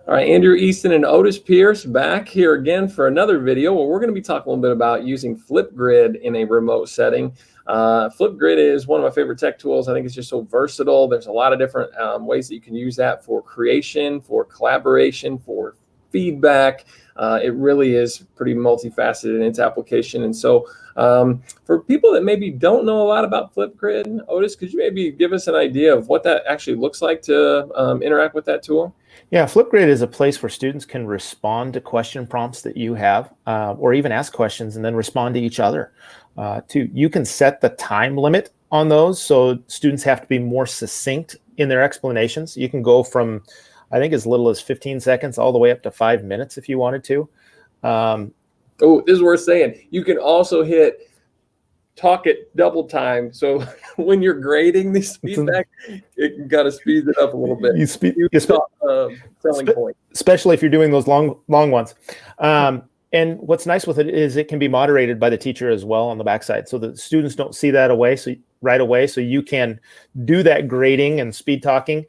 All right, Andrew Easton and Otis Pierce back here again for another video where we're going to be talking a little bit about using Flipgrid in a remote setting. Flipgrid is one of my favorite tech tools. I think it's just so versatile. There's a lot of different ways that you can use that for creation, for collaboration, for feedback. It really is pretty multifaceted in its application. And so for people that maybe don't know a lot about Flipgrid, Otis, could you maybe give us an idea of what that actually looks like to interact with that tool? Yeah, Flipgrid is a place where students can respond to question prompts that you have, or even ask questions and then respond to each other. You can set the time limit on those, so students have to be more succinct in their explanations. You can go from, I think, as little as 15 seconds all the way up to 5 minutes if you wanted to. Oh, this is worth saying. You can also hit talk at double time. So when you're grading these feedback, it got to speed it up a little bit. Selling point. Especially if you're doing those long ones. And what's nice with it is it can be moderated by the teacher as well on the backside, so that students don't see that right away. So you can do that grading and speed talking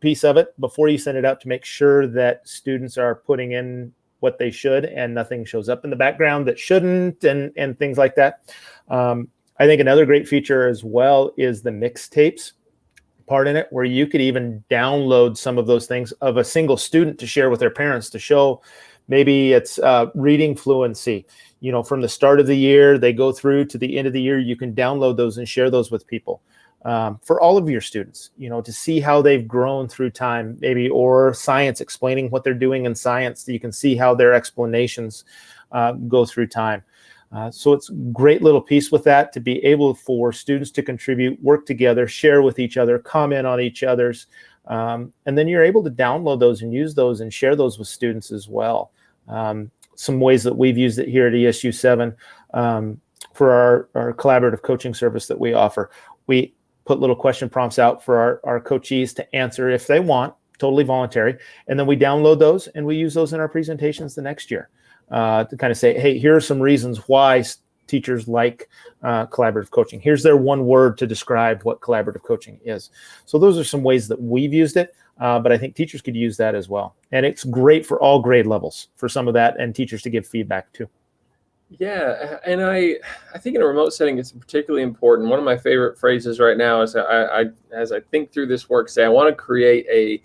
piece of it before you send it out to make sure that students are putting in what they should and nothing shows up in the background that shouldn't, and things like that. I think another great feature as well is the mixtapes part in it, where you could even download some of those things of a single student to share with their parents to show maybe it's reading fluency. You know, from the start of the year, they go through to the end of the year, you can download those and share those with people. For all of your students, you know, to see how they've grown through time, maybe, or science, explaining what they're doing in science, you can see how their explanations go through time. So it's a great little piece with that, to be able for students to contribute, work together, share with each other, comment on each other's, and then you're able to download those and use those and share those with students as well. Some ways that we've used it here at ESU7 for our collaborative coaching service that we offer. We put little question prompts out for our coachees to answer if they want, totally voluntary, and then we download those and we use those in our presentations the next year. To kind of say, hey, here are some reasons why teachers like collaborative coaching. Here's their one word to describe what collaborative coaching is. So those are some ways that we've used it, but I think teachers could use that as well. And it's great for all grade levels for some of that, and teachers to give feedback too. Yeah, and I think in a remote setting, it's particularly important. One of my favorite phrases right now is as I think through this work, say I want to create a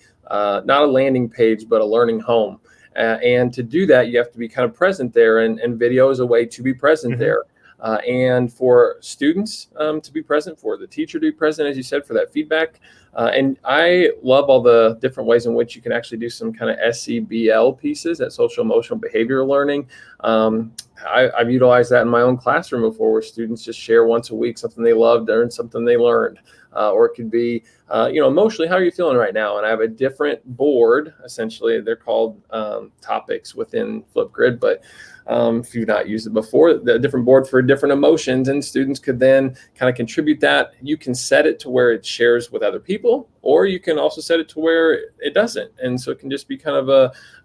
not a landing page, but a learning home. And to do that, you have to be kind of present there, and video is a way to be present there. And for students to be present, for the teacher to be present, as you said, for that feedback. And I love all the different ways in which you can actually do some kind of SEBL pieces, that social emotional behavioral learning. I've utilized that in my own classroom before, where students just share once a week something they loved, learn something they learned. Or it could be, emotionally, how are you feeling right now? And I have a different board, essentially. They're called topics within Flipgrid, but if you've not used it before, the different board for different emotions, and students could then kind of contribute that. You can set it to where it shares with other people, or you can also set it to where it doesn't. And so it can just be kind of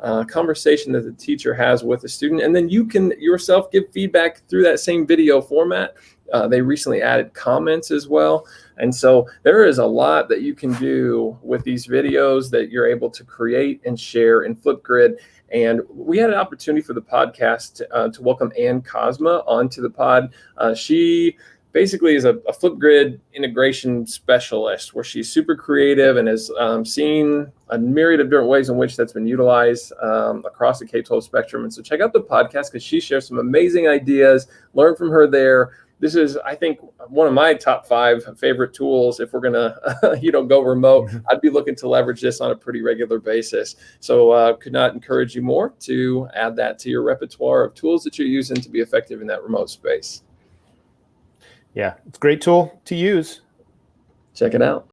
a conversation that the teacher has with the student. And then you can yourself give feedback through that same video format. They recently added comments as well. And so there is a lot that you can do with these videos that you're able to create and share in Flipgrid. And we had an opportunity for the podcast to welcome Ann Cosma onto the pod. She basically is a Flipgrid integration specialist, where she's super creative and has seen a myriad of different ways in which that's been utilized across the K-12 spectrum. And so check out the podcast, because she shares some amazing ideas. Learn from her there. This is, I think, one of my top 5 favorite tools. If we're going to, go remote, I'd be looking to leverage this on a pretty regular basis. So could not encourage you more to add that to your repertoire of tools that you're using to be effective in that remote space. Yeah, it's a great tool to use. Check it out.